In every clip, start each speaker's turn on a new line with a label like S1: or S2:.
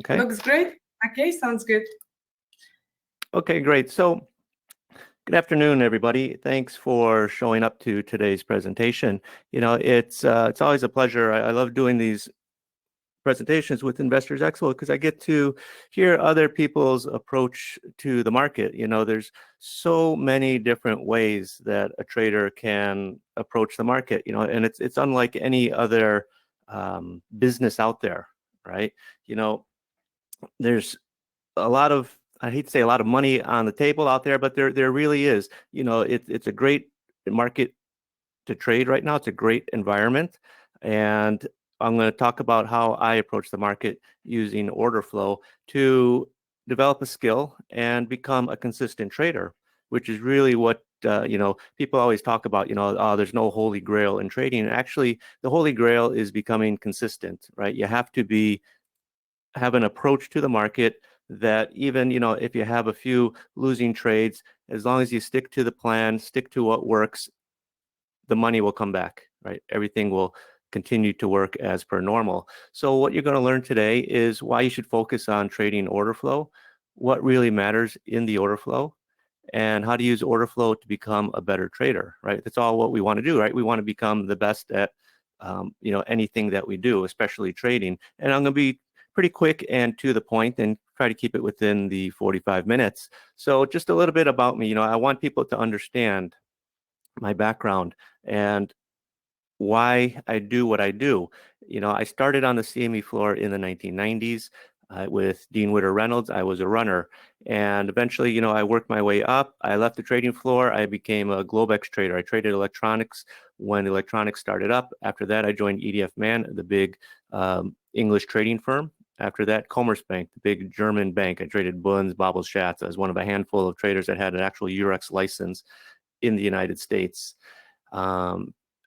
S1: Okay.
S2: Looks great. Okay, sounds good.
S1: Okay, great. So good afternoon, everybody. Thanks for showing up to today's presentation. It's always a pleasure. I love doing these presentations with Investors Expo because I get to hear other people's approach to the market. There's so many different ways that a trader can approach the market, and it's unlike any other business out there, right? There's a lot of, I hate to say a lot of money on the table out there, but there really is. It's a great market to trade right now. It's a great environment. And I'm going to talk about how I approach the market using order flow to develop a skill and become a consistent trader, which is really what people always talk about. Oh, there's no holy grail in trading. And actually, the holy grail is becoming consistent, right? You have to have an approach to the market that even if you have a few losing trades, as long as you stick to the plan, stick to what works, the money will come back, right? Everything will continue to work as per normal. So what you're going to learn today is why you should focus on trading order flow, what really matters in the order flow, and how to use order flow to become a better trader, right? That's all what we want to do, right? We want to become the best at anything that we do, especially trading. And I'm going to be pretty quick and to the point and try to keep it within the 45 minutes. So just a little bit about me. I want people to understand my background and why I do what I do. I started on the CME floor in the 1990s with Dean Witter Reynolds. I was a runner, and eventually, I worked my way up. I left the trading floor. I became a Globex trader. I traded electronics when electronics started up. After that, I joined EDF Man, the big English trading firm. After that, Commerzbank, the big German bank. I traded Bunds, Babel, Schatz. I was one of a handful of traders that had an actual Eurex license in the United States.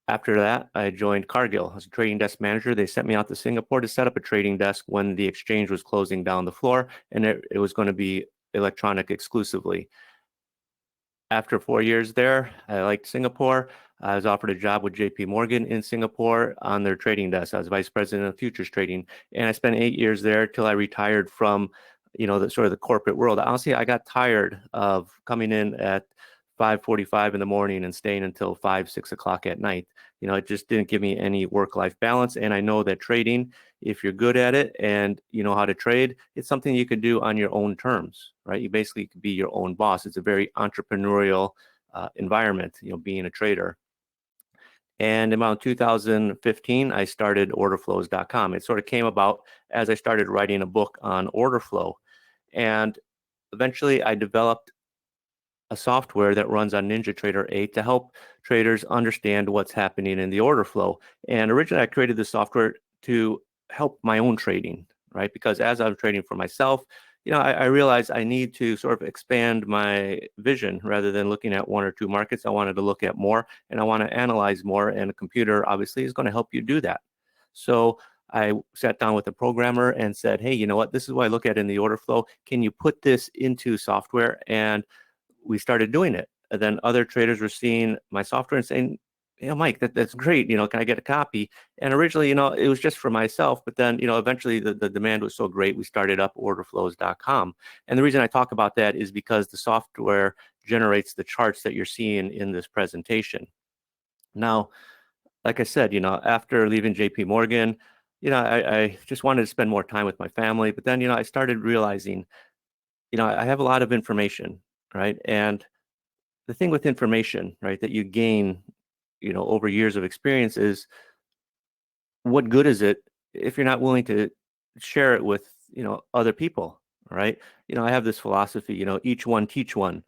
S1: After that, I joined Cargill as a trading desk manager. They sent me out to Singapore to set up a trading desk when the exchange was closing down the floor, and it was going to be electronic exclusively. After 4 years there, I liked Singapore. I was offered a job with JP Morgan in Singapore on their trading desk. I was vice president of futures trading, and I spent 8 years there till I retired from, the sort of the corporate world. Honestly, I got tired of coming in at 5:45 in the morning and staying until 5, 6 o'clock at night. It just didn't give me any work-life balance. And I know that trading, if you're good at it and you know how to trade, it's something you can do on your own terms, right? You basically could be your own boss. It's a very entrepreneurial environment, being a trader. And around 2015, I started Orderflows.com. It sort of came about as I started writing a book on order flow. And eventually I developed a software that runs on NinjaTrader 8 to help traders understand what's happening in the order flow. And originally I created this software to help my own trading, right? Because as I'm trading for myself, I realized I need to sort of expand my vision rather than looking at one or two markets. I wanted to look at more and I want to analyze more, and a computer obviously is going to help you do that. So I sat down with a programmer and said, hey, you know what? This is what I look at in the order flow. Can you put this into software? And we started doing it. And then other traders were seeing my software and saying, Mike, that's great. Can I get a copy? And originally, it was just for myself. But then, eventually the demand was so great, we started up orderflows.com. And the reason I talk about that is because the software generates the charts that you're seeing in this presentation. Now, like I said, after leaving JP Morgan, I just wanted to spend more time with my family. But then, I started realizing, I have a lot of information, right? And the thing with information, right, that you gain, over years of experience is, what good is it if you're not willing to share it with, other people, right? I have this philosophy, each one teach one,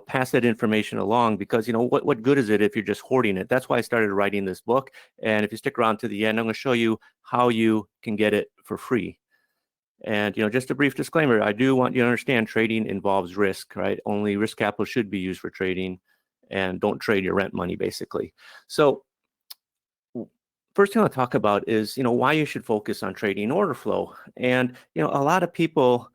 S1: pass that information along, because, what good is it if you're just hoarding it? That's why I started writing this book. And if you stick around to the end, I'm going to show you how you can get it for free. And, just a brief disclaimer, I do want you to understand trading involves risk, right? Only risk capital should be used for trading, and don't trade your rent money, basically. So first thing I'll talk about is, why you should focus on trading order flow. And, a lot of people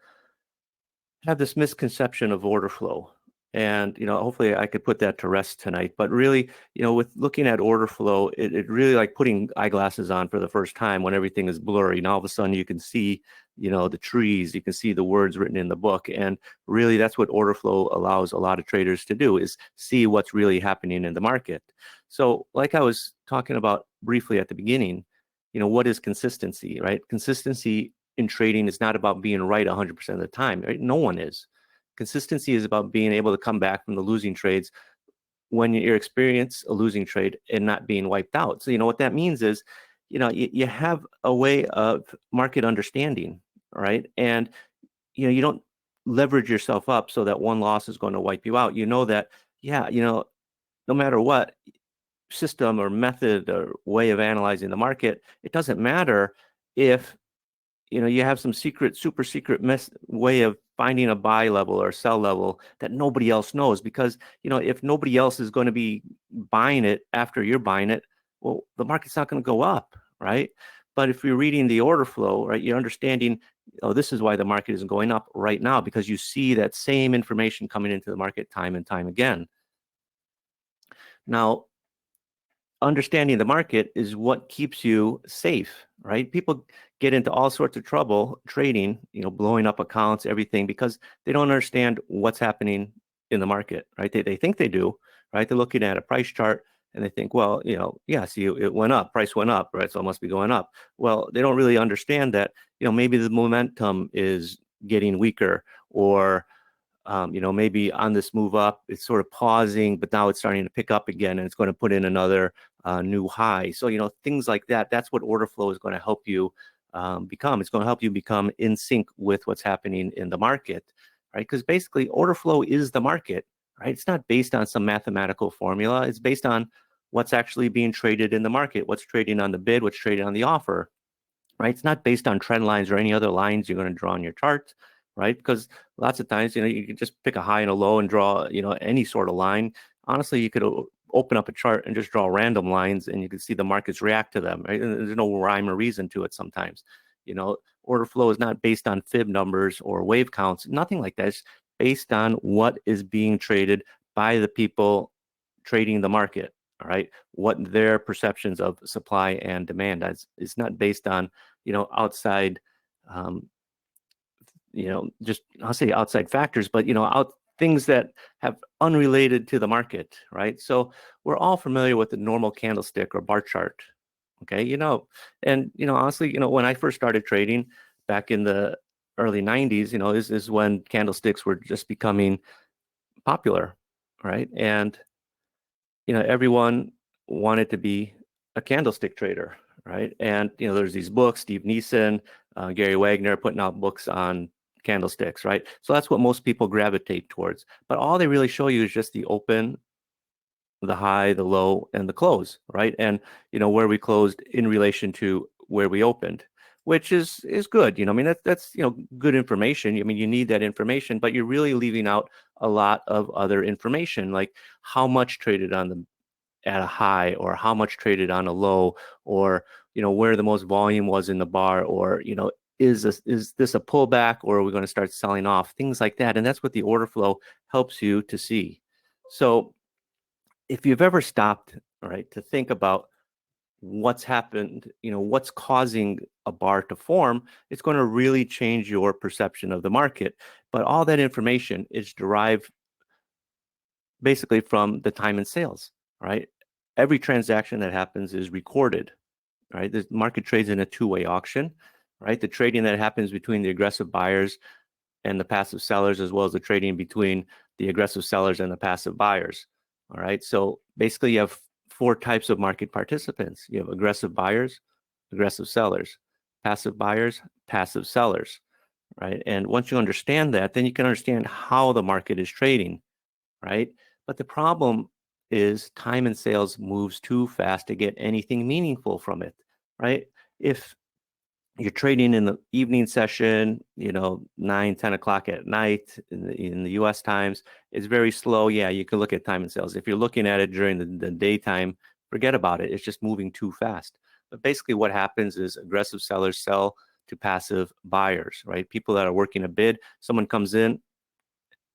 S1: have this misconception of order flow. And, hopefully I could put that to rest tonight. But really, with looking at order flow, it really like putting eyeglasses on for the first time when everything is blurry. And all of a sudden you can see, the trees, you can see the words written in the book. And really that's what order flow allows a lot of traders to do, is see what's really happening in the market. So like I was talking about briefly at the beginning, what is consistency, right? Consistency in trading is not about being right 100% of the time, right? No one is. Consistency is about being able to come back from the losing trades when you experience a losing trade and not being wiped out. So, what that means is, you have a way of market understanding, right? And, you don't leverage yourself up so that one loss is going to wipe you out. You know that, yeah, no matter what system or method or way of analyzing the market, it doesn't matter if you have some super secret way of finding a buy level or sell level that nobody else knows, because if nobody else is going to be buying it after you're buying it, well, the market's not going to go up, right? But if you're reading the order flow, right, you're understanding, oh, this is why the market isn't going up right now, because you see that same information coming into the market time and time again. Now, understanding the market is what keeps you safe, right? People get into all sorts of trouble trading, blowing up accounts, everything, because they don't understand what's happening in the market, right? They think they do, right? They're looking at a price chart and they think, well, yeah, see, it went up, price went up, right? So it must be going up. Well, they don't really understand that, maybe the momentum is getting weaker, or maybe on this move up, it's sort of pausing, but now it's starting to pick up again, and it's going to put in another new high. So, things like that, that's what order flow is going to help you become. It's going to help you become in sync with what's happening in the market, right? Because basically order flow is the market, right? It's not based on some mathematical formula. It's based on what's actually being traded in the market, what's trading on the bid, what's trading on the offer, right? It's not based on trend lines or any other lines you're going to draw on your chart, right? Because lots of times, you can just pick a high and a low and draw, any sort of line. Honestly, you could open up a chart and just draw random lines, and you can see the markets react to them, right? And there's no rhyme or reason to it sometimes. Order flow is not based on fib numbers or wave counts, nothing like that. It's based on what is being traded by the people trading the market. All right, what their perceptions of supply and demand is. It's not based on outside just, I'll say outside factors, but things that have unrelated to the market, right? So we're all familiar with the normal candlestick or bar chart. Okay, and honestly, when I first started trading back in the early 90s, this is when candlesticks were just becoming popular, right? And everyone wanted to be a candlestick trader, right? And there's these books, Steve Neeson, Gary Wagner putting out books on candlesticks, right? So that's what most people gravitate towards. But all they really show you is just the open, the high, the low, and the close, right? And where we closed in relation to where we opened, which is good. I mean, that's good information. I mean, you need that information, but you're really leaving out a lot of other information, like how much traded on the at a high, or how much traded on a low, or where the most volume was in the bar, or is this a pullback, or are we going to start selling off, things like that. And that's what the order flow helps you to see. So if you've ever stopped, right, to think about what's happened, what's causing a bar to form, it's going to really change your perception of the market. But all that information is derived basically from the time and sales, right? Every transaction that happens is recorded, right? The market trades in a two-way auction, right? The trading that happens between the aggressive buyers and the passive sellers, as well as the trading between the aggressive sellers and the passive buyers. All right. So basically, you have four types of market participants. You have aggressive buyers, aggressive sellers, passive buyers, passive sellers. Right. And once you understand that, then you can understand how the market is trading. Right. But the problem is time and sales moves too fast to get anything meaningful from it. Right. If you're trading in the evening session, 9, 10 o'clock at night in the US times, it's very slow. Yeah, you can look at time and sales. If you're looking at it during the daytime, forget about it. It's just moving too fast. But basically what happens is aggressive sellers sell to passive buyers, right? People that are working a bid, someone comes in,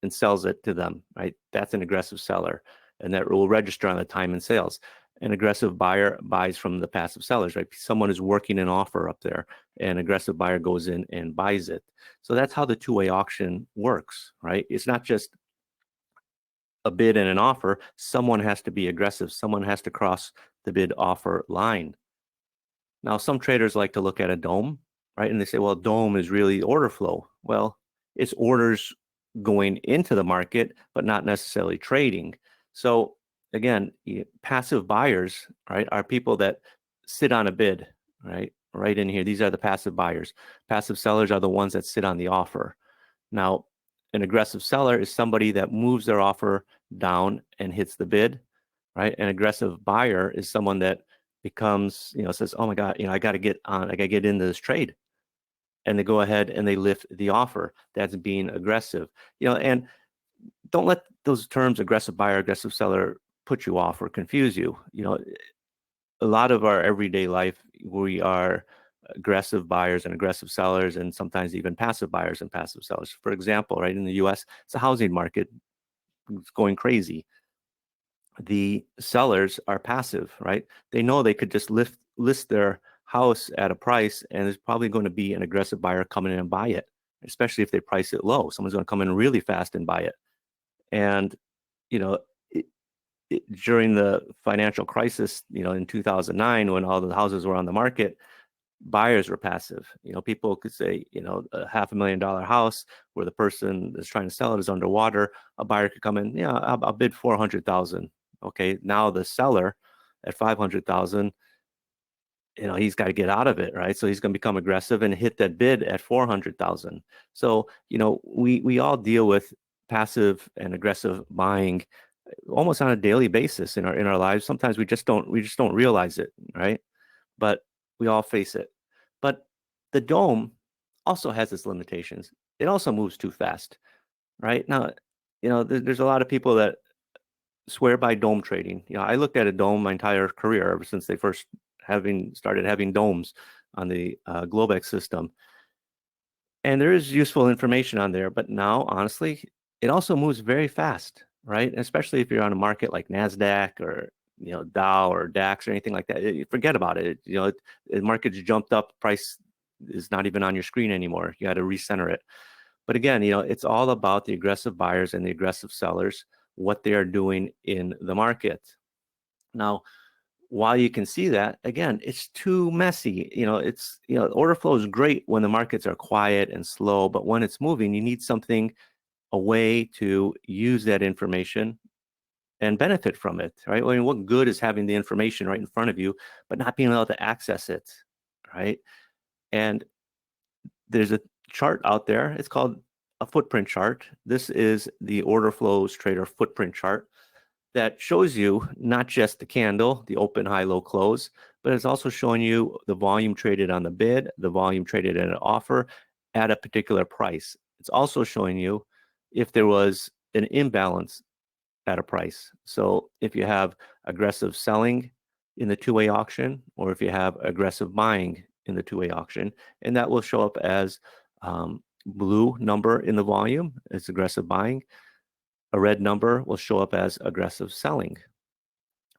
S1: and sells it to them, right? That's an aggressive seller, and that will register on the time and sales. An aggressive buyer buys from the passive sellers, right? Someone is working an offer up there, and aggressive buyer goes in and buys it. So that's how the two-way auction works, right? It's not just a bid and an offer. Someone has to be aggressive. Someone has to cross the bid offer line. Now, some traders like to look at a dome, right? And they say, well, dome is really order flow. Well, it's orders going into the market, but not necessarily trading. So again, passive buyers, right, are people that sit on a bid, right? Right in here. These are the passive buyers. Passive sellers are the ones that sit on the offer. Now, an aggressive seller is somebody that moves their offer down and hits the bid, right? An aggressive buyer is someone that becomes, says, oh my God, I got to get on, I got to get into this trade. And they go ahead and they lift the offer. That's being aggressive, and don't let those terms, aggressive buyer, aggressive seller, put you off or confuse you. A lot of our everyday life, we are aggressive buyers and aggressive sellers, and sometimes even passive buyers and passive sellers. For example, right in the US, it's a housing market. It's going crazy. The sellers are passive, right? They know they could just list their house at a price, and there's probably going to be an aggressive buyer coming in and buy it, especially if they price it low. Someone's going to come in really fast and buy it. And, you know, during the financial crisis, in 2009, when all the houses were on the market, buyers were passive. People could say, a $500,000 house where the person that's trying to sell it is underwater. A buyer could come in, yeah, I'll bid 400,000. Okay, now the seller at 500,000, he's got to get out of it, right? So he's going to become aggressive and hit that bid at 400,000. So we all deal with passive and aggressive buying almost on a daily basis in our lives. Sometimes we just don't realize it, right? But we all face it. But the dome also has its limitations. It also moves too fast, right? Now, there's a lot of people that swear by dome trading. I looked at a dome my entire career ever since they first started having domes on the Globex system. And there is useful information on there, but now, honestly, it also moves very fast, right? Especially if you're on a market like NASDAQ or Dow or DAX or anything like that. Forget about it. The market's jumped up, price is not even on your screen anymore. You got to recenter it. But again, it's all about the aggressive buyers and the aggressive sellers, what they are doing in the market. Now, while you can see that, again, it's too messy. Order flow is great when the markets are quiet and slow, but when it's moving, you need something, a way to use that information and benefit from it, right? I mean, what good is having the information right in front of you, but not being able to access it, right? And there's a chart out there. It's called a footprint chart. This is the Orderflows Trader footprint chart that shows you not just the candle, the open, high, low, close, but it's also showing you the volume traded on the bid, the volume traded at an offer at a particular price. It's also showing you if there was an imbalance at a price. So if you have aggressive selling in the two-way auction, or if you have aggressive buying in the two-way auction, and that will show up as blue number in the volume, it's aggressive buying. A red number will show up as aggressive selling,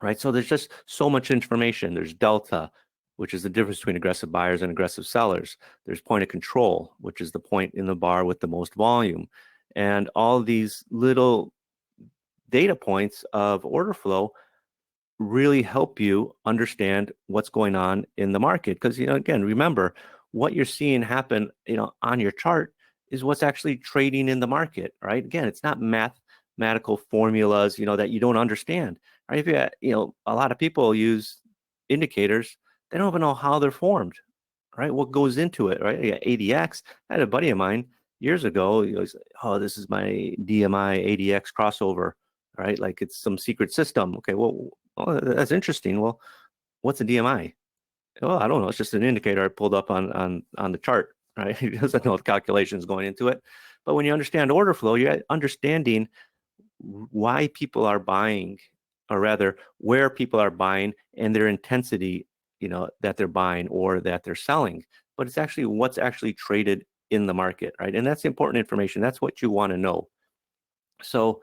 S1: right? So there's just so much information. There's delta, which is the difference between aggressive buyers and aggressive sellers. There's point of control, which is the point in the bar with the most volume. And all these little data points of order flow really help you understand what's going on in the market. Because, again, remember, what you're seeing happen, on your chart is what's actually trading in the market, right? Again, it's not mathematical formulas, that you don't understand, right? If a lot of people use indicators, they don't even know how they're formed, right? What goes into it, right? Yeah, ADX. I had a buddy of mine years ago. He was, oh, this is my DMI ADX crossover, right? Like it's some secret system. Okay, well, that's interesting. Well, what's a DMI? Well, I don't know. It's just an indicator I pulled up on the chart, right? He doesn't know the calculations going into it. But when you understand order flow, you're understanding why people are buying, or rather where people are buying and their intensity, that they're buying or that they're selling. But it's actually what's actually traded in the market, right? And that's important information. That's what you want to know. So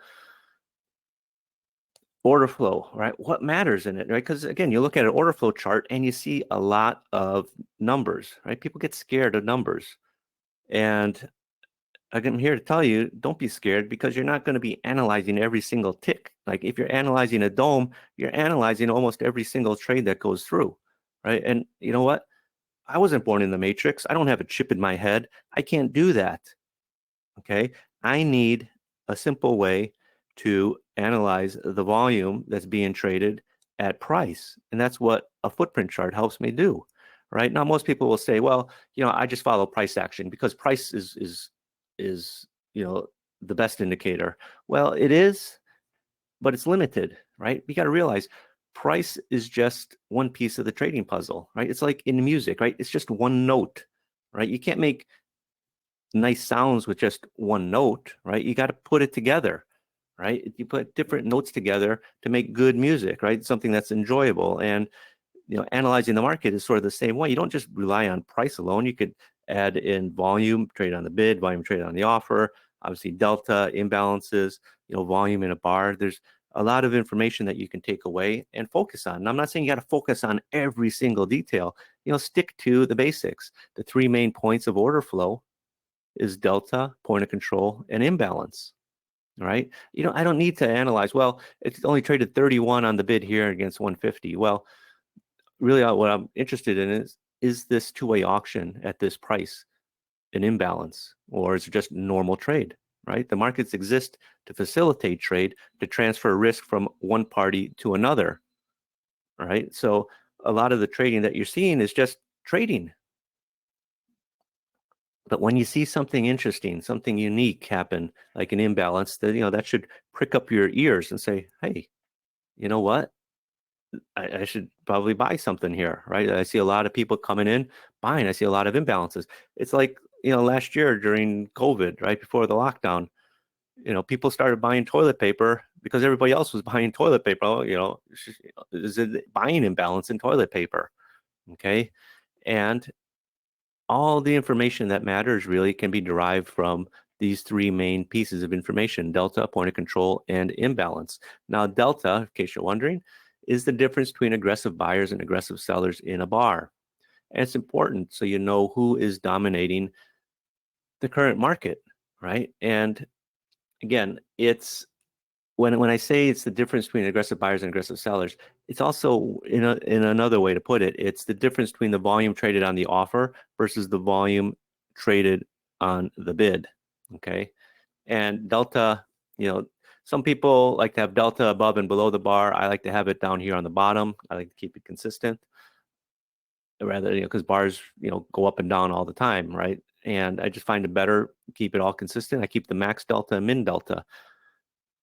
S1: order flow, right? What matters in it, right? Because again, you look at an order flow chart and you see a lot of numbers, right? People get scared of numbers. And I'm here to tell you, don't be scared, because you're not going to be analyzing every single tick. Like if you're analyzing a dome, you're analyzing almost every single trade that goes through, right? And you know what? I wasn't born in the matrix. I don't have a chip in my head. I can't do that. Okay. I need a simple way to analyze the volume that's being traded at price. And that's what a footprint chart helps me do. Right now, most people will say, well, I just follow price action because price is the best indicator. Well, it is, but it's limited, right? You got to realize price is just one piece of the trading puzzle, right? It's like in music, right? It's just one note, right? You can't make nice sounds with just one note, right? You got to put it together, right? You put different notes together to make good music, right? Something that's enjoyable. And analyzing the market is sort of the same way. You don't just rely on price alone. You could add in volume, trade on the bid, volume, trade on the offer, obviously delta, imbalances, volume in a bar. There's a lot of information that you can take away and focus on. And I'm not saying you got to focus on every single detail. Stick to the basics. The three main points of order flow is delta, point of control, and imbalance. Right? I don't need to analyze, well, it's only traded 31 on the bid here against 150. Well, really what I'm interested in is this two-way auction at this price an imbalance, or is it just normal trade, right? The markets exist to facilitate trade, to transfer risk from one party to another, right? So a lot of the trading that you're seeing is just trading. But when you see something interesting, something unique happen, like an imbalance, that should prick up your ears and say, hey, you know what? I should probably buy something here, right? I see a lot of people coming in buying. I see a lot of imbalances. It's like, last year during COVID, right before the lockdown, people started buying toilet paper because everybody else was buying toilet paper. Oh, is it buying imbalance in toilet paper? Okay. And all the information that matters really can be derived from these three main pieces of information: delta, point of control, and imbalance. Now, delta, in case you're wondering, is the difference between aggressive buyers and aggressive sellers in a bar. And it's important so you know who is dominating the current market, right? And again, it's when I say it's the difference between aggressive buyers and aggressive sellers, it's also in another way to put it, it's the difference between the volume traded on the offer versus the volume traded on the bid. Okay. And delta, some people like to have delta above and below the bar. I like to have it down here on the bottom. I like to keep it consistent, rather, because bars, go up and down all the time, right? And I just find it better, keep it all consistent. I keep the max delta and min delta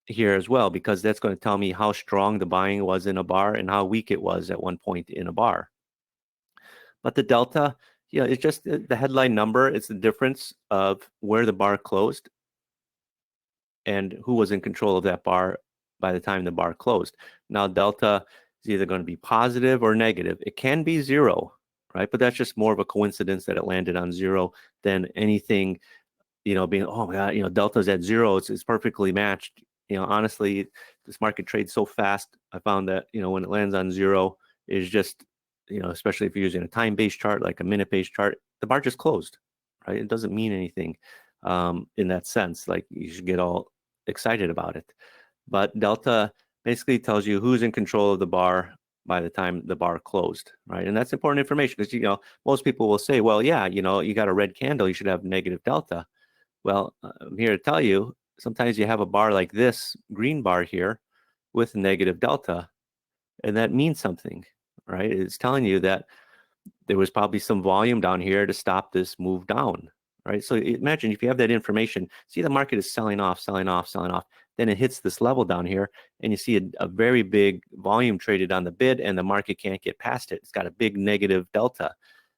S1: here as well, because that's going to tell me how strong the buying was in a bar and how weak it was at one point in a bar. But the delta, it's just the headline number. It's the difference of where the bar closed and who was in control of that bar by the time the bar closed. Now, delta is either going to be positive or negative. It can be zero, right? But that's just more of a coincidence that it landed on zero than anything, being, oh my God, delta's at zero. It's perfectly matched. Honestly, this market trades so fast. I found that, when it lands on zero is just, especially if you're using a time-based chart, like a minute-based chart, the bar just closed, right? It doesn't mean anything in that sense. Like you should get all excited about it. But delta basically tells you who's in control of the bar by the time the bar closed, right? And that's important information because, most people will say, well, yeah, you got a red candle, you should have negative delta. Well, I'm here to tell you, sometimes you have a bar like this green bar here with negative delta, and that means something, right? It's telling you that there was probably some volume down here to stop this move down, right? So imagine if you have that information, see the market is selling off, selling off, selling off. Then it hits this level down here, and you see a very big volume traded on the bid, and the market can't get past it. It's got a big negative delta.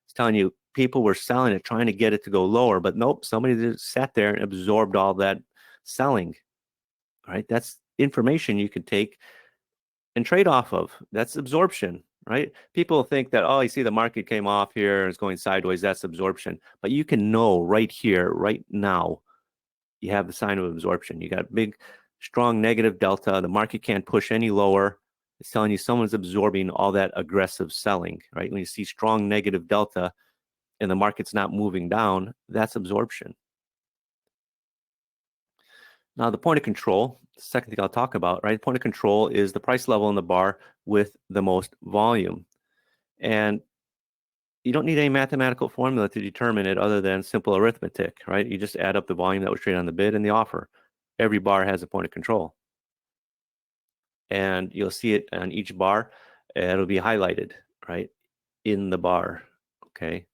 S1: It's telling you people were selling it, trying to get it to go lower, but nope, somebody just sat there and absorbed all that selling, right? That's information you could take and trade off of. That's absorption, right? People think that, oh, you see the market came off here, it's going sideways, that's absorption. But you can know right here, right now, you have the sign of absorption. You got big strong negative delta. The market can't push any lower. It's telling you someone's absorbing all that aggressive selling, right? When you see strong negative delta and the market's not moving down, that's absorption. Now, the point of control, the second thing I'll talk about, right? Point of control is the price level in the bar with the most volume. And you don't need any mathematical formula to determine it other than simple arithmetic, right? You just add up the volume that was traded on the bid and the offer. Every bar has a point of control. And you'll see it on each bar. It'll be highlighted, right, in the bar, okay?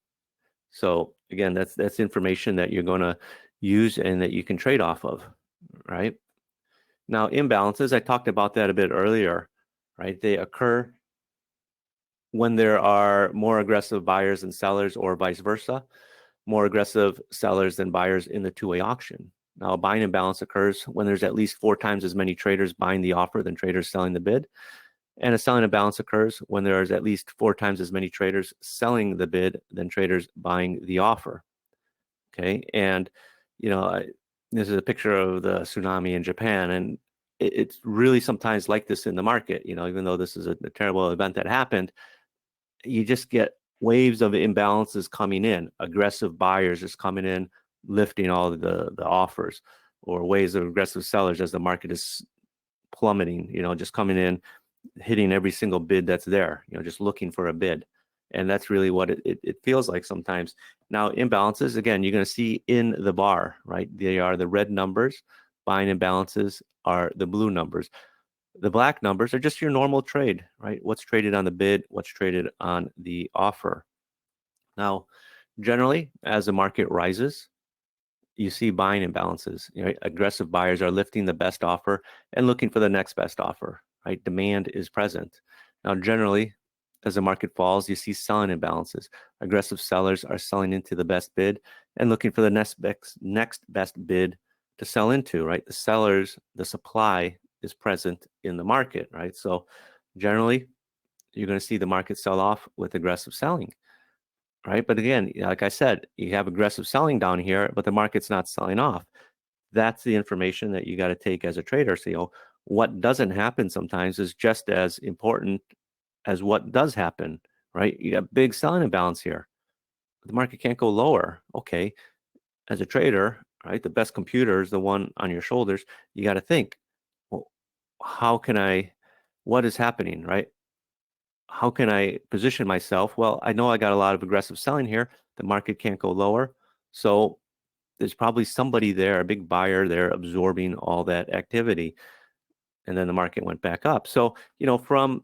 S1: So again, that's information that you're going to use and that you can trade off of, right? Now, imbalances, I talked about that a bit earlier, right? They occur when there are more aggressive buyers and sellers, or vice versa, more aggressive sellers than buyers in the two-way auction. Now, a buying imbalance occurs when there's at least 4 times as many traders buying the offer than traders selling the bid. And a selling imbalance occurs when there's at least 4 times as many traders selling the bid than traders buying the offer. Okay, and this is a picture of the tsunami in Japan, and it's really sometimes like this in the market. Even though this is a terrible event that happened, you just get waves of imbalances coming in. Aggressive buyers just coming in, lifting all the offers, or waves of aggressive sellers as the market is plummeting. Just coming in, hitting every single bid that's there. Just looking for a bid. And that's really what it feels like sometimes. Now, imbalances, again, you're going to see in the bar, right? They are the red numbers. Buying imbalances are the blue numbers. The black numbers are just your normal trade, right? What's traded on the bid, what's traded on the offer. Now, generally, as the market rises, you see buying imbalances. Right? Aggressive buyers are lifting the best offer and looking for the next best offer, right? Demand is present. Now, generally, as the market falls, you see selling imbalances. Aggressive sellers are selling into the best bid and looking for the next best bid to sell into, right? The sellers, the supply is present in the market, right? So generally, you're going to see the market sell off with aggressive selling, right? But again, like I said, you have aggressive selling down here, but the market's not selling off. That's the information that you got to take as a trader. So, what doesn't happen sometimes is just as important as what does happen, right? You got big selling imbalance here. The market can't go lower. Okay. As a trader, right, the best computer is the one on your shoulders. You got to think, well, what is happening, right? How can I position myself? Well, I know I got a lot of aggressive selling here. The market can't go lower. So there's probably somebody there, a big buyer there, absorbing all that activity. And then the market went back up. So, from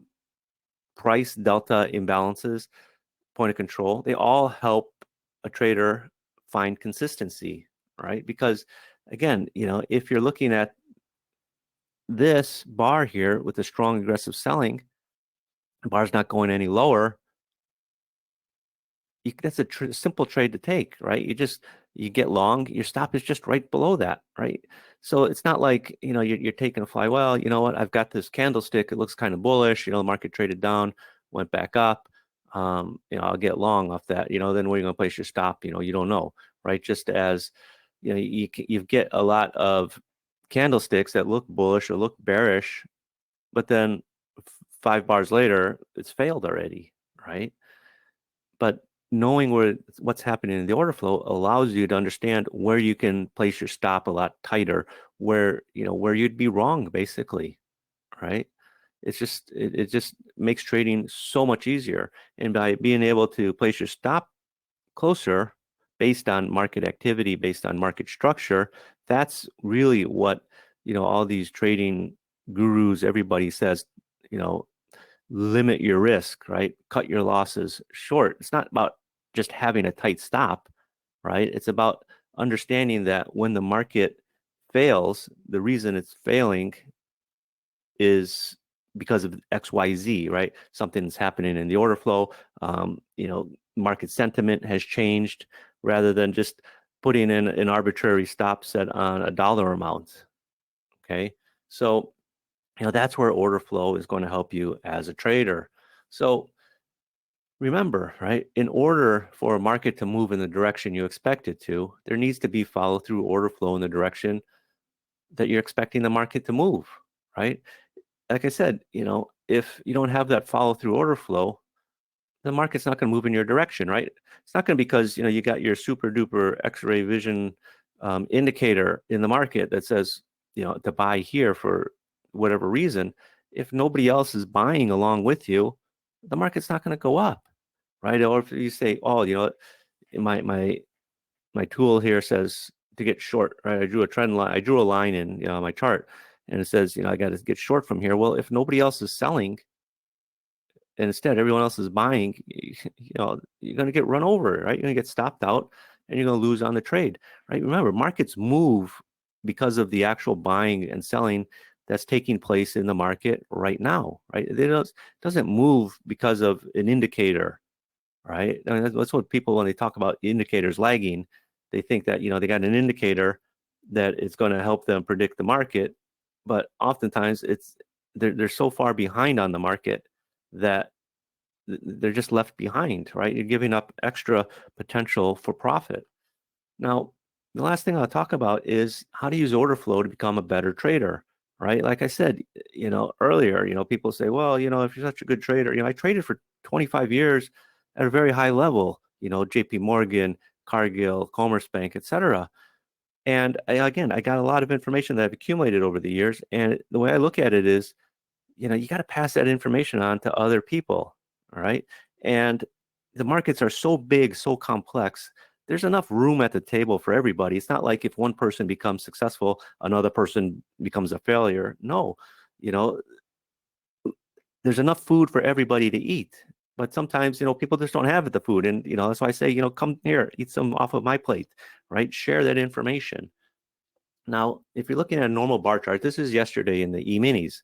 S1: price delta imbalances, point of control, they all help a trader find consistency, right? Because again, if you're looking at this bar here with a strong aggressive selling, the bar's not going any lower. That's a simple trade to take, right? You get long, your stop is just right below that, right? So it's not like, you're taking a fly. Well, you know what? I've got this candlestick. It looks kind of bullish. The market traded down, went back up. I'll get long off that. Then where are you going to place your stop? You don't know, right? Just as, you get a lot of candlesticks that look bullish or look bearish, but then 5 bars later, it's failed already, right? But knowing what's happening in the order flow allows you to understand where you can place your stop a lot tighter, where you'd be wrong, basically, right? It just makes trading so much easier. And by being able to place your stop closer based on market activity, based on market structure, that's really what all these trading gurus, everybody says, limit your risk, right? Cut your losses short. It's not about just having a tight stop, right? It's about understanding that when the market fails, the reason it's failing is because of XYZ, right? Something's happening in the order flow. Market sentiment has changed, rather than just putting in an arbitrary stop set on a dollar amount. Okay. So that's where order flow is going to help you as a trader. So remember, right, in order for a market to move in the direction you expect it to, there needs to be follow through order flow in the direction that you're expecting the market to move, right? Like I said, if you don't have that follow through order flow, the market's not going to move in your direction, right? It's not going to be because you got your super duper X-ray vision indicator in the market that says to buy here for whatever reason. If nobody else is buying along with you, the market's not going to go up, right? Or if you say, oh, my tool here says to get short, right? I drew a trend line, I drew a line in my chart, and it says I got to get short from here. Well, if nobody else is selling, and instead everyone else is buying, you're going to get run over, right? You're going to get stopped out and you're going to lose on the trade, right? Remember, markets move because of the actual buying and selling that's taking place in the market right now, right? It doesn't move because of an indicator, right? I mean, that's what people, when they talk about indicators lagging, they think that, they got an indicator that it's going to help them predict the market. But oftentimes they're so far behind on the market that they're just left behind, right? You're giving up extra potential for profit. Now, the last thing I'll talk about is how to use order flow to become a better trader, right? Like I said, earlier, people say, well, if you're such a good trader, I traded for 25 years at a very high level, JP Morgan, Cargill, Commerzbank, etc. And again, I got a lot of information that I've accumulated over the years. And the way I look at it is, you got to pass that information on to other people. All right. And the markets are so big, so complex. There's enough room at the table for everybody. It's not like if one person becomes successful, another person becomes a failure. No, there's enough food for everybody to eat. But sometimes, people just don't have the food. And, that's why I say, come here, eat some off of my plate, right? Share that information. Now, if you're looking at a normal bar chart, this is yesterday in the E-minis,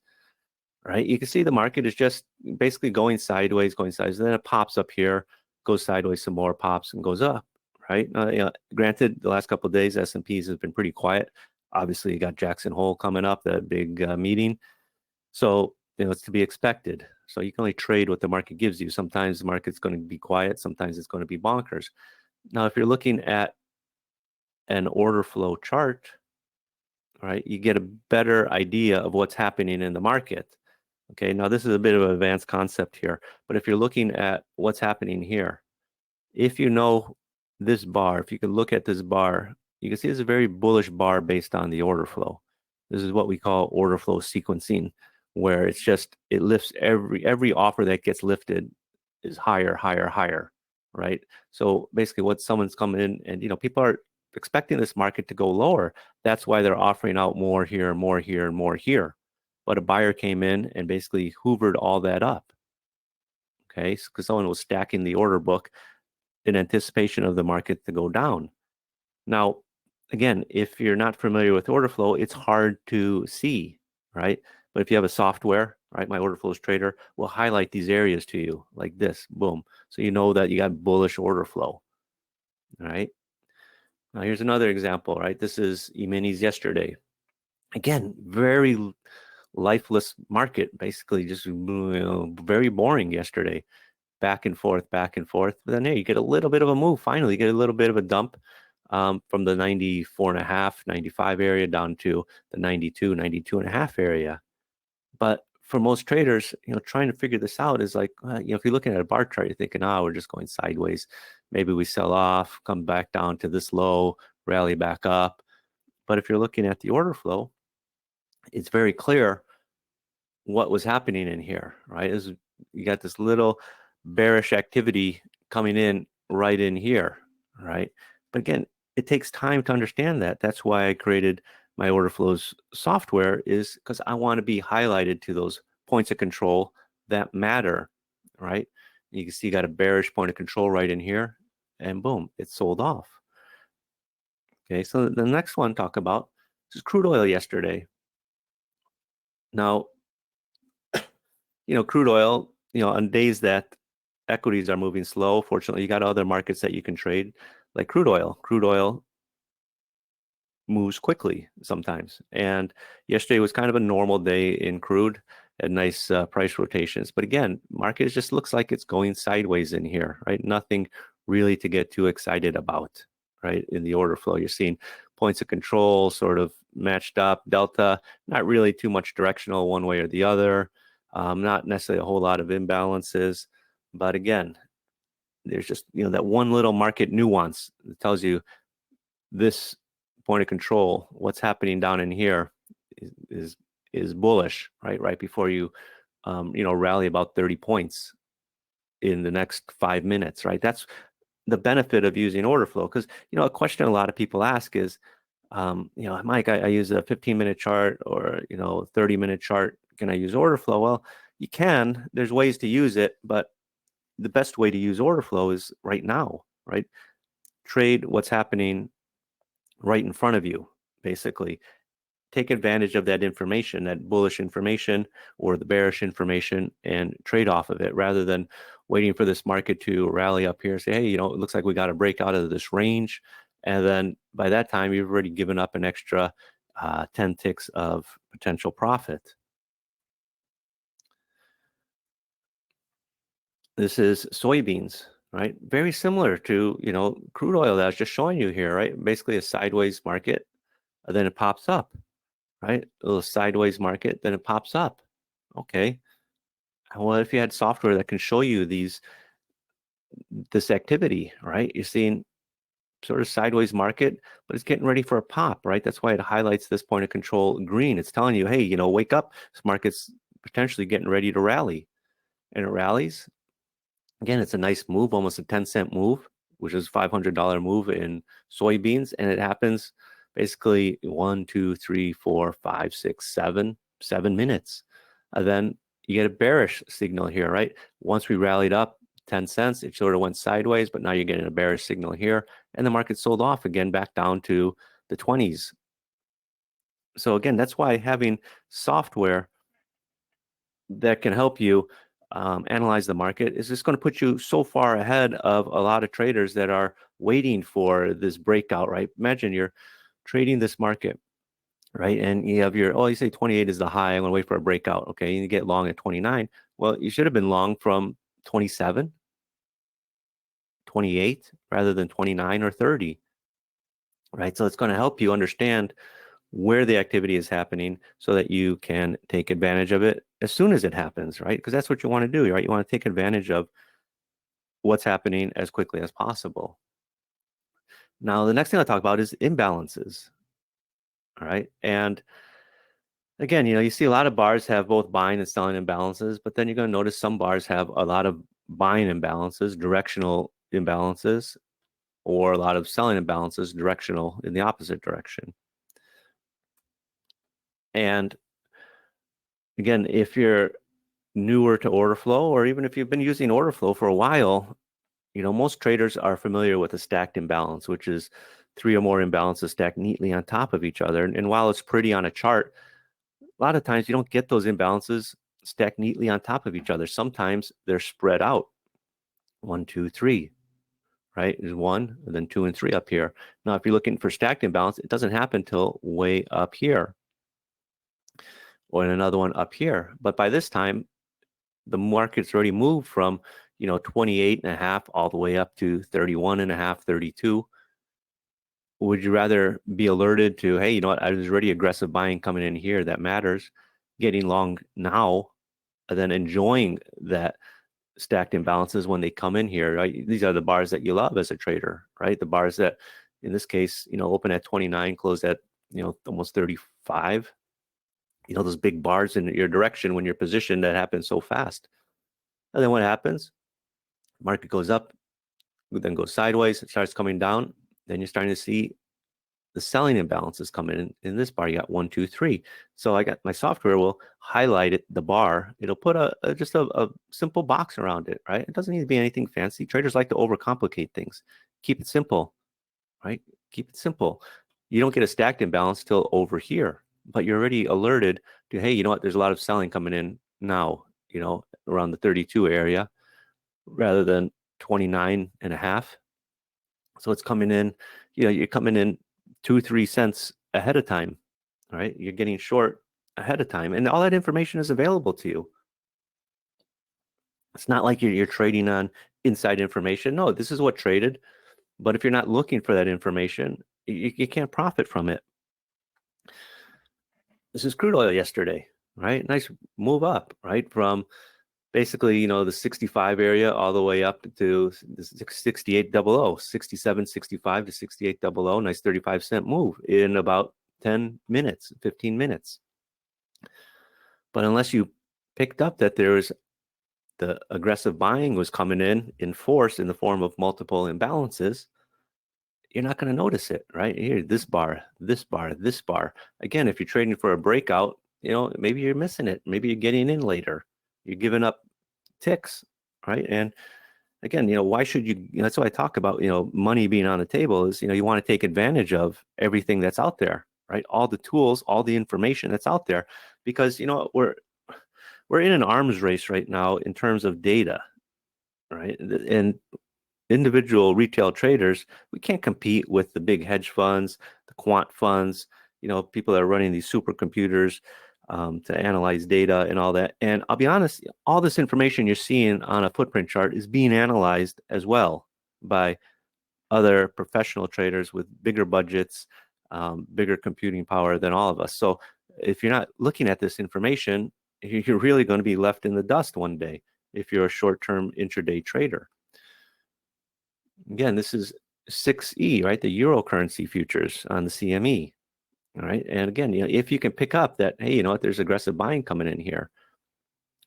S1: right? You can see the market is just basically going sideways, then it pops up here, goes sideways some more, pops and goes up, right? Granted, the last couple of days, S&Ps has been pretty quiet. Obviously, you got Jackson Hole coming up, that big meeting. So, it's to be expected. So you can only trade what the market gives you. Sometimes the market's going to be quiet. Sometimes it's going to be bonkers. Now, if you're looking at an order flow chart, right, you get a better idea of what's happening in the market. Okay, now this is a bit of an advanced concept here, but if you're looking at what's happening here, if you know this bar, if you can look at this bar, you can see it's a very bullish bar based on the order flow. This is what we call order flow sequencing, where it lifts every offer that gets lifted is higher, higher, higher, right? So basically what someone's coming in and, people are expecting this market to go lower. That's why they're offering out more here, more here, and more here. But a buyer came in and basically hoovered all that up. Okay, because someone was stacking the order book in anticipation of the market to go down. Now, again, if you're not familiar with order flow, it's hard to see, right? But if you have a software, right, my order flows trader will highlight these areas to you like this, boom. So you know that you got bullish order flow, all right? Now here's another example, right? This is E-minis yesterday. Again, very lifeless market, basically just very boring yesterday. Back and forth, back and forth. But then hey, you get a little bit of a move. Finally, you get a little bit of a dump from the 94.5, 95 area down to the 92, 92.5 area. But for most traders, trying to figure this out is like, if you're looking at a bar chart, you're thinking, we're just going sideways. Maybe we sell off, come back down to this low, rally back up. But if you're looking at the order flow, it's very clear what was happening in here, right? You got this little bearish activity coming in right in here, right? But again, it takes time to understand that. That's why I created my order flows software, is because I want to be highlighted to those points of control that matter, right? You can see you got a bearish point of control right in here, and boom, it's sold off. Okay, so the next one talk about is crude oil yesterday. Now, crude oil, on days that equities are moving slow, fortunately, you got other markets that you can trade, like crude oil. Crude oil moves quickly sometimes. And yesterday was kind of a normal day in crude, had nice price rotations. But again, market just looks like it's going sideways in here, right? Nothing really to get too excited about, right? In the order flow, you're seeing points of control sort of matched up. Delta, not really too much directional one way or the other. Not necessarily a whole lot of imbalances, but again, there's just, that one little market nuance that tells you this point of control, what's happening down in here is bullish, right before you rally about 30 points in the next 5 minutes, right? That's the benefit of using order flow. Because a question a lot of people ask is, Mike, I use a 15-minute chart or 30-minute chart. Can I use order flow? Well, you can. There's ways to use it, but the best way to use order flow is right now, right? Trade what's happening right in front of you, basically. Take advantage of that information, that bullish information or the bearish information, and trade off of it rather than waiting for this market to rally up here and say, hey, it looks like we got to break out of this range. And then by that time, you've already given up an extra 10 ticks of potential profit. This is soybeans, right? Very similar to, crude oil that I was just showing you here, right? Basically a sideways market, and then it pops up, right? A little sideways market, then it pops up. Okay. Well, if you had software that can show you this activity, right? You're seeing sort of sideways market, but it's getting ready for a pop, right? That's why it highlights this point of control green. It's telling you, hey, wake up. This market's potentially getting ready to rally. And it rallies. Again, it's a nice move, almost a 10-cent move, which is $500 move in soybeans. And it happens basically 1, 2, 3, 4, 5, 6, 7 minutes. And then you get a bearish signal here, right? Once we rallied up 10 cents, it sort of went sideways, but now you're getting a bearish signal here. And the market sold off again back down to the 20s. So again, that's why having software that can help you analyze the market is just going to put you so far ahead of a lot of traders that are waiting for this breakout, right? Imagine you're trading this market, right? And you have you say 28 is the high. I'm going to wait for a breakout. Okay. And you get long at 29. Well, you should have been long from 27, 28 rather than 29 or 30, right? So it's going to help you understand where the activity is happening so that you can take advantage of it as soon as it happens, right? Because that's what you want to do, right? You want to take advantage of what's happening as quickly as possible. Now, the next thing I'll talk about is imbalances, all right? And again, you see a lot of bars have both buying and selling imbalances, but then you're going to notice some bars have a lot of buying imbalances, directional imbalances, or a lot of selling imbalances, directional in the opposite direction. And again, if you're newer to order flow, or even if you've been using order flow for a while, most traders are familiar with a stacked imbalance, which is 3 or more imbalances stacked neatly on top of each other. And while it's pretty on a chart, a lot of times you don't get those imbalances stacked neatly on top of each other. Sometimes they're spread out. 1, 2, 3, right? There's 1, and then 2 and 3 up here. Now, if you're looking for stacked imbalance, it doesn't happen till way up here, or in another one up here. But by this time, the market's already moved from 28.5 all the way up to 31.5, 32. Would you rather be alerted to, hey, there's already aggressive buying coming in here that matters, getting long now, and then enjoying that stacked imbalances when they come in here, right? These are the bars that you love as a trader, right? The bars that, in this case, open at 29, close at, almost 35. Those big bars in your direction when you're positioned, that happens so fast. And then what happens? Market goes up, then goes sideways, it starts coming down. Then you're starting to see the selling imbalances come in this bar. You got 1, 2, 3. So I got my software will highlight it, the bar. It'll put just a simple box around it, right? It doesn't need to be anything fancy. Traders like to overcomplicate things. Keep it simple, right? Keep it simple. You don't get a stacked imbalance till over here, but you're already alerted to, hey, there's a lot of selling coming in now, around the 32 area rather than 29.5. So it's coming in, you're coming in 2, 3 cents ahead of time, right? You're getting short ahead of time, and all that information is available to you. It's not like you're trading on inside information. No, this is what traded. But if you're not looking for that information, you can't profit from it. This is crude oil yesterday, right? Nice move up, right? From basically, the 65 area all the way up to the 6800, 6765 to 6800. Nice 35-cent move in about 10 minutes, 15 minutes. But unless you picked up that there's the aggressive buying was coming in force in the form of multiple imbalances, you're not going to notice it, right? Here, this bar, this bar, this bar. Again, if you're trading for a breakout, maybe you're missing it. Maybe you're getting in later. You're giving up ticks, right? And again, why should you, that's why I talk about, money being on the table is, you want to take advantage of everything that's out there, right? All the tools, all the information that's out there, because, we're in an arms race right now in terms of data, right? And individual retail traders, we can't compete with the big hedge funds, the quant funds, people that are running these supercomputers to analyze data and all that. And I'll be honest, all this information you're seeing on a footprint chart is being analyzed as well by other professional traders with bigger budgets, bigger computing power than all of us. So if you're not looking at this information, you're really going to be left in the dust one day if you're a short-term intraday trader. Again, this is 6E, right? The euro currency futures on the CME. All right. And again, if you can pick up that, hey, there's aggressive buying coming in here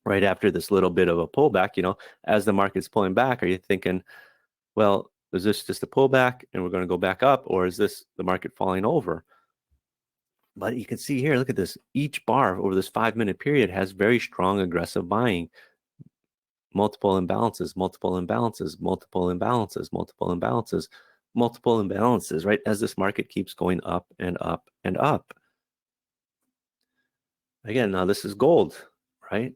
S1: right after this little bit of a pullback, as the market's pulling back, are you thinking, well, is this just a pullback and we're going to go back up, or is this the market falling over? But you can see here, look at this. Each bar over this 5-minute period has very strong aggressive buying. Multiple imbalances, multiple imbalances, multiple imbalances, multiple imbalances, multiple imbalances, right? As this market keeps going up and up and up. Again, now this is gold, right?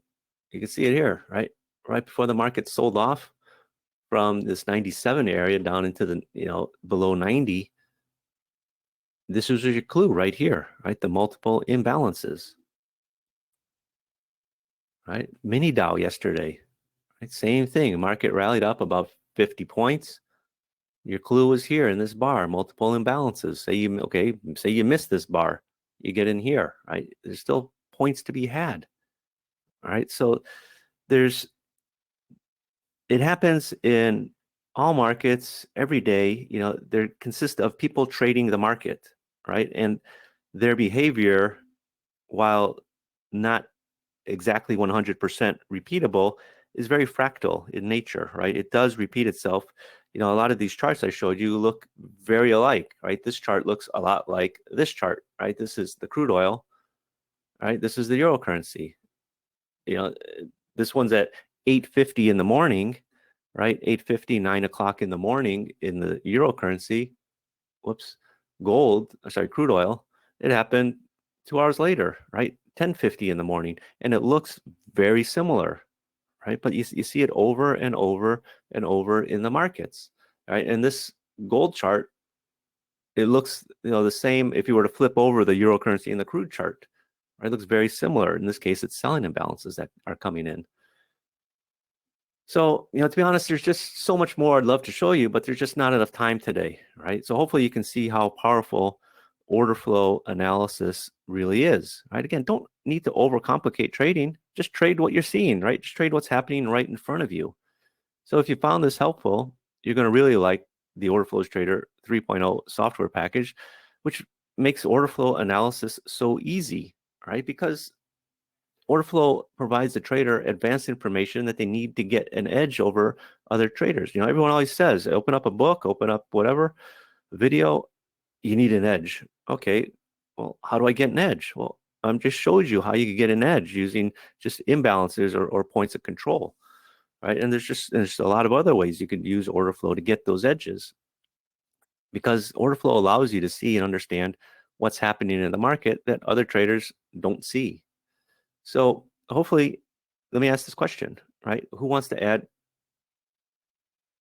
S1: You can see it here, right? Right before the market sold off from this 97 area down into the, below 90. This was your clue right here, right? The multiple imbalances, right? Mini Dow yesterday, right? Same thing. Market rallied up about 50 points. Your clue is here in this bar, multiple imbalances. Say you missed this bar, you get in here, right? There's still points to be had. All right. So it happens in all markets every day. They consist of people trading the market, right? And their behavior, while not exactly 100% repeatable, is very fractal in nature, right? It does repeat itself. A lot of these charts I showed you look very alike, right? This chart looks a lot like this chart, right? This is the crude oil, right? This is the euro currency. This one's at 8:50 in the morning, right? 8:50, 9 o'clock in the morning in the euro currency. Whoops, crude oil. It happened 2 hours later, right? 10:50 in the morning, and it looks very similar, right? But you see it over and over and over in the markets, right? And this gold chart, it looks the same if you were to flip over the euro currency and the crude chart, right? It looks very similar. In this case, it's selling imbalances that are coming in. So, to be honest, there's just so much more I'd love to show you, but there's just not enough time today, right? So hopefully you can see how powerful order flow analysis really is, right? Again, don't need to overcomplicate trading. Just trade what you're seeing, right? Just trade what's happening right in front of you. So if you found this helpful, you're going to really like the Orderflows Trader 3.0 software package, which makes order flow analysis so easy, right? Because order flow provides the trader advanced information that they need to get an edge over other traders. Everyone always says, open up a book, open up whatever, video, you need an edge. Okay, well, how do I get an edge? Well, I just showed you how you could get an edge using just imbalances or points of control, right? And there's a lot of other ways you could use order flow to get those edges, because order flow allows you to see and understand what's happening in the market that other traders don't see. So hopefully, let me ask this question, right? Who wants to add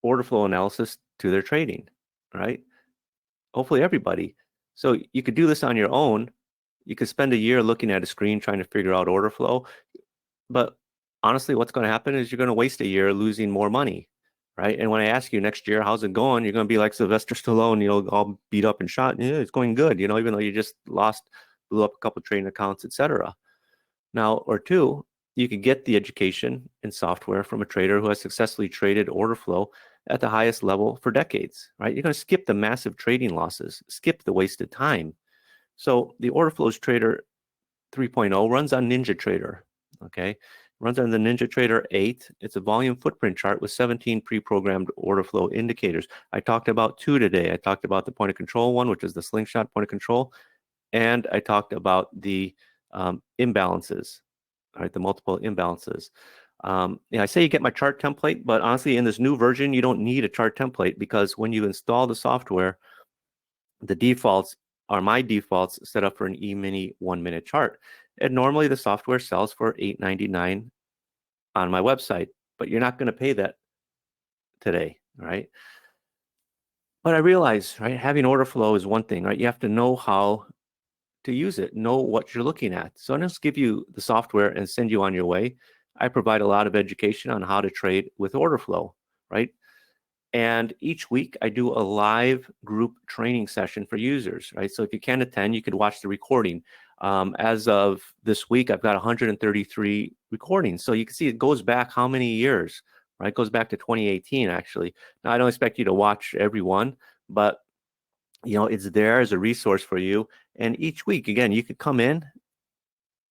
S1: order flow analysis to their trading, right? Hopefully everybody. So you could do this on your own. You could spend a year looking at a screen trying to figure out order flow. But honestly, what's going to happen is you're going to waste a year losing more money, right? And when I ask you next year, how's it going? You're going to be like Sylvester Stallone, all beat up and shot. Yeah, it's going good, even though you just lost blew up a couple of trading accounts, etc. Now, or two, you could get the education and software from a trader who has successfully traded order flow at the highest level for decades, right? You're going to skip the massive trading losses, skip the wasted time. So the Orderflows Trader 3.0 runs on NinjaTrader, okay? Runs on the NinjaTrader 8. It's a volume footprint chart with 17 pre-programmed order flow indicators. I talked about two today. I talked about the point of control one, which is the slingshot point of control, and I talked about the imbalances, all right, the multiple imbalances. I say you get my chart template, but honestly, in this new version, you don't need a chart template because when you install the software, the defaults are my defaults set up for an E-mini 1-minute chart. And normally the software sells for $8.99 on my website, but you're not going to pay that today, right? But I realize, right, having order flow is one thing, right? You have to know how to use it, know what you're looking at. So I don't just give you the software and send you on your way. I provide a lot of education on how to trade with order flow, right? And each week I do a live group training session for users, right? So if you can't attend, you could watch the recording. As of this week, I've got 133 recordings. So you can see it goes back how many years, right? It goes back to 2018, actually. Now, I don't expect you to watch every one, but it's there as a resource for you. And each week, again, you could come in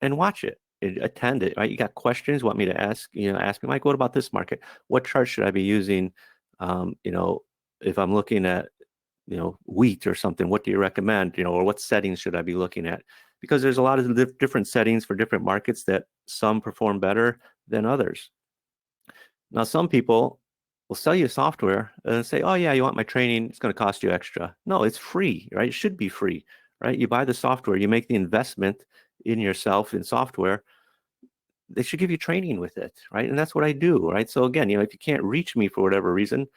S1: and watch it, attend it, right? You got questions, want me to ask me, Mike, what about this market? What chart should I be using? If I'm looking at, wheat or something, what do you recommend? Or what settings should I be looking at? Because there's a lot of different settings for different markets that some perform better than others. Now, some people will sell you software and say, oh yeah, you want my training, it's going to cost you extra. No, it's free, right? It should be free, right? You buy the software, you make the investment in yourself in software, they should give you training with it, right? And that's what I do, right? So again, if you can't reach me for whatever reason,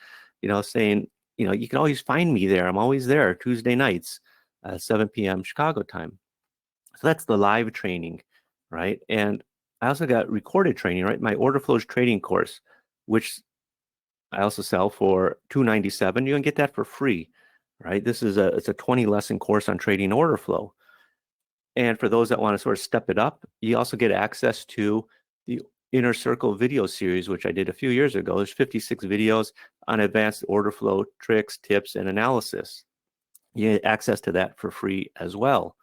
S1: saying, you can always find me there. I'm always there Tuesday nights, 7 p.m. Chicago time. So that's the live training, right? And I also got recorded training, right? My Order Flows trading course, which I also sell for $297. You can get that for free, right? It's a 20 lesson course on trading order flow. And for those that want to sort of step it up, you also get access to the Inner Circle video series, which I did a few years ago. There's 56 videos on advanced order flow tricks, tips, and analysis. You get access to that for free as well.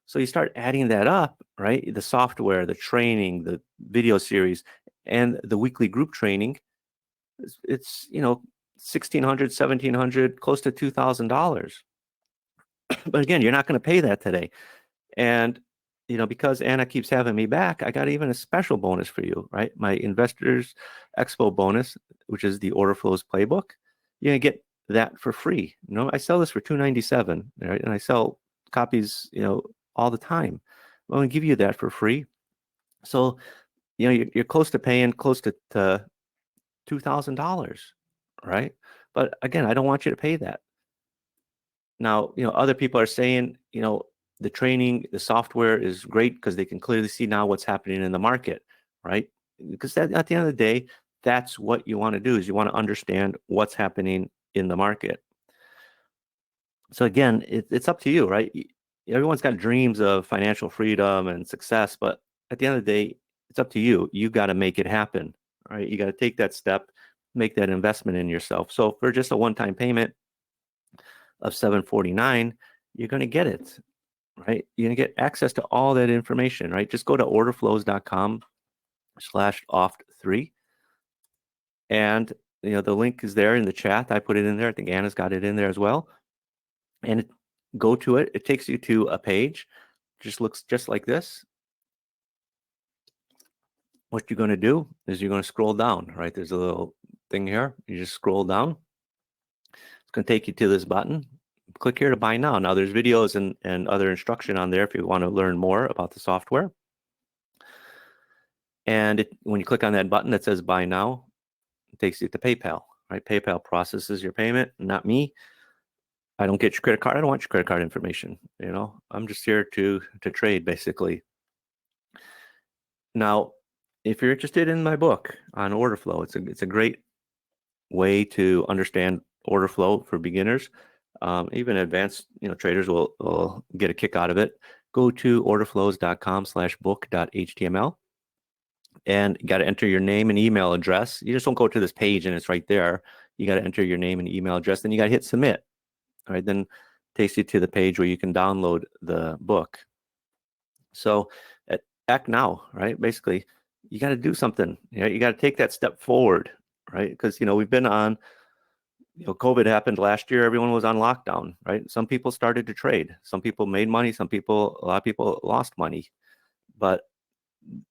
S1: So you start adding that up, right? The software, the training, the video series, and the weekly group training. It's $1,600, $1,700, close to $2,000. But again, you're not going to pay that today. And because Anna keeps having me back, I got even a special bonus for you, right? My Investors Expo bonus, which is the Order Flows playbook. You're gonna get that for free. I sell this for $297, right? And I sell copies, all the time. I'm gonna give you that for free. So, you're close to paying close to $2,000, right? But again, I don't want you to pay that. Now, other people are saying, the training, the software is great because they can clearly see now what's happening in the market, right? Because at the end of the day, that's what you want to do, is you want to understand what's happening in the market. So again, it's up to you, right? Everyone's got dreams of financial freedom and success, but at the end of the day, it's up to you. You got to make it happen, right? You got to take that step, make that investment in yourself. So for just a one-time payment of $749, you're going to get it, right? You're going to get access to all that information, right? Just go to orderflows.com/oft3. And, the link is there in the chat. I put it in there. I think Anna's got it in there as well. And go to it. It takes you to a page. Just looks just like this. What you're going to do is you're going to scroll down, right? There's a little thing here. You just scroll down. It's going to take you to this button. Click here to buy now. Now there's videos and other instruction on there if you want to learn more about the software. And when you click on that button that says buy now, it takes you to PayPal, right? PayPal processes your payment, not me. I don't get your credit card. I don't want your credit card information. I'm just here to trade, basically. Now, if you're interested in my book on order flow, it's a great way to understand order flow for beginners. Even advanced traders will get a kick out of it. go to orderflows.com/book.html, and you got to enter your name and email address. You just don't go to this page and it's right there. You got to enter your name and email address, then you got to hit submit. All right, then it takes you to the page where you can download the book. So act now, right? Basically, you got to do something. You got to take that step forward, right? Because we've been on, COVID happened last year. Everyone was on lockdown, right? Some people started to trade. Some people made money. A lot of people lost money. But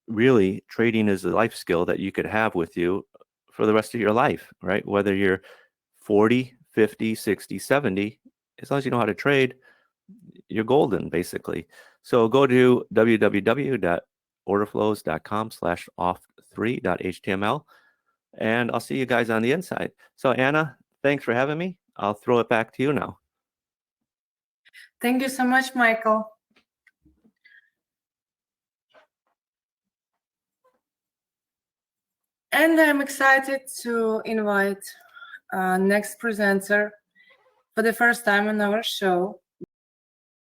S1: really, trading is a life skill that you could have with you for the rest of your life, right? Whether you're 40, 50, 60, 70, as long as you know how to trade, you're golden, basically. So go to www.orderflows.com/off3.html, and I'll see you guys on the inside. So Anna, thanks for having me. I'll throw it back to you now.
S2: Thank you so much, Michael. And I'm excited to invite next presenter for the first time on our show.